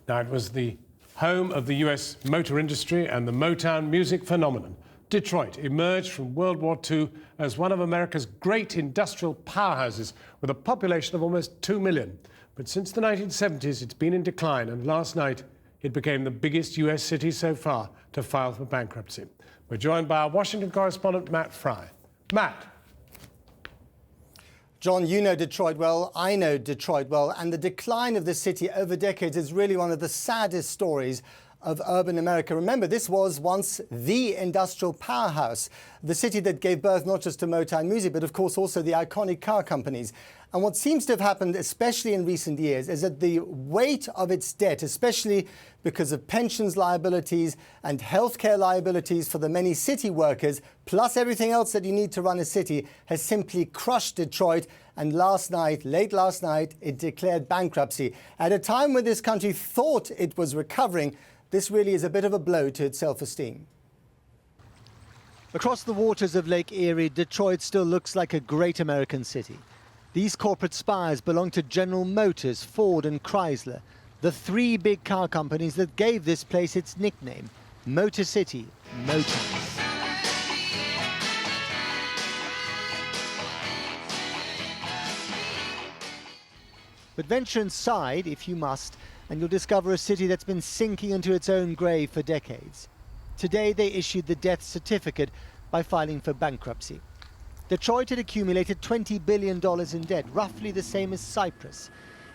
Now, it was the home of the US motor industry and the Motown music phenomenon. Detroit emerged from World War II as one of America's great industrial powerhouses with a population of almost 2 million. But since the 1970s, it's been in decline, and last night it became the biggest US city so far to file for bankruptcy. We're joined by our Washington correspondent, Matt Fry. Matt. John, you know Detroit well, I know Detroit well, and the decline of the city over decades is really one of the saddest stories of urban America. Remember, this was once the industrial powerhouse, the city that gave birth not just to Motown music, but of course also the iconic car companies. And what seems to have happened, especially in recent years, is that the weight of its debt, especially because of pensions liabilities and healthcare liabilities for the many city workers, plus everything else that you need to run a city, has simply crushed Detroit. And last night, late last night, it declared bankruptcy. At a time when this country thought it was recovering, this really is a bit of a blow to its self-esteem. Across the waters of Lake Erie, Detroit still looks like a great American city. These corporate spires belong to General Motors, Ford and Chrysler, the three big car companies that gave this place its nickname, Motor City, Motors. But venture inside, if you must, and you'll discover a city that's been sinking into its own grave for decades. Today they issued the death certificate by filing for bankruptcy. Detroit had accumulated $20 billion in debt, roughly the same as Cyprus.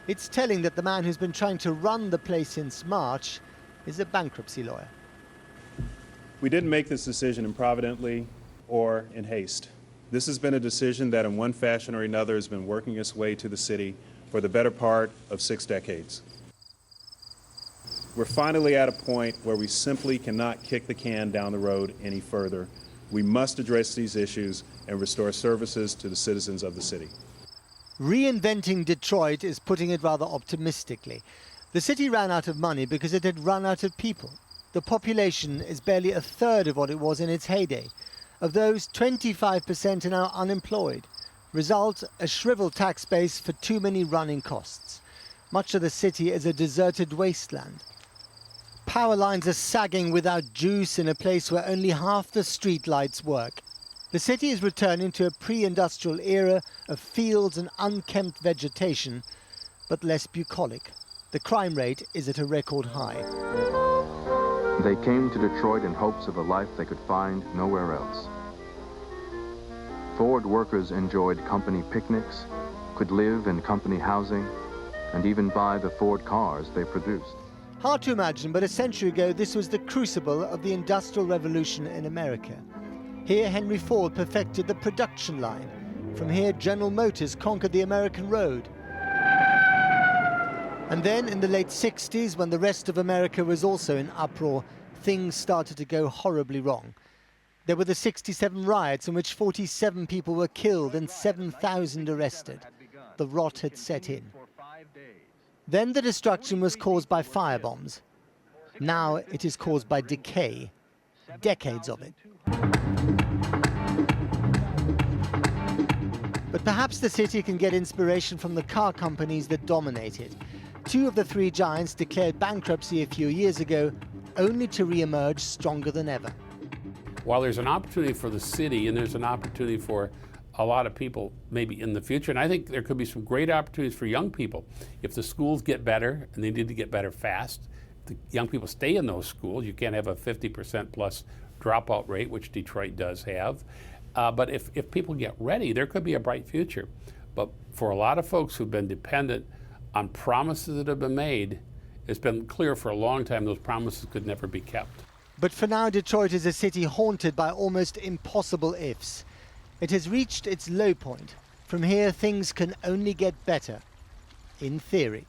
It's telling that the man who's been trying to run the place since March is a bankruptcy lawyer. We didn't make this decision improvidently or in haste. This has been a decision that in one fashion or another has been working its way to the city for the better part of 6 decades. We're finally at a point where we simply cannot kick the can down the road any further. We must address these issues and restore services to the citizens of the city. Reinventing Detroit is putting it rather optimistically. The city ran out of money because it had run out of people. The population is barely a third of what it was in its heyday. Of those, 25% are now unemployed. Result, a shriveled tax base for too many running costs. Much of the city is a deserted wasteland. Power lines are sagging without juice in a place where only half the street lights work. The city is returning to a pre-industrial era of fields and unkempt vegetation, but less bucolic. The crime rate is at a record high. They came to Detroit in hopes of a life they could find nowhere else. Ford workers enjoyed company picnics, could live in company housing, and even buy the Ford cars they produced. Hard to imagine, but a century ago, this was the crucible of the Industrial Revolution in America. Here, Henry Ford perfected the production line. From here, General Motors conquered the American road. And then, in the late 60s, when the rest of America was also in uproar, things started to go horribly wrong. There were the '67 riots in which 47 people were killed and 7,000 arrested. The rot had set in. Then the destruction was caused by firebombs. Now it is caused by decay. Decades of it. But perhaps the city can get inspiration from the car companies that dominate it. 2 of the 3 giants declared bankruptcy a few years ago, only to re-emerge stronger than ever. While there's an opportunity for the city and there's an opportunity for a lot of people maybe in the future, and I think there could be some great opportunities for young people. If the schools get better, and they need to get better fast, the young people stay in those schools. You can't have a 50% plus dropout rate, which Detroit does have. But if people get ready, there could be a bright future. But for a lot of folks who've been dependent on promises that have been made, it's been clear for a long time those promises could never be kept. But for now, Detroit is a city haunted by almost impossible ifs. It has reached its low point. From here, things can only get better, in theory.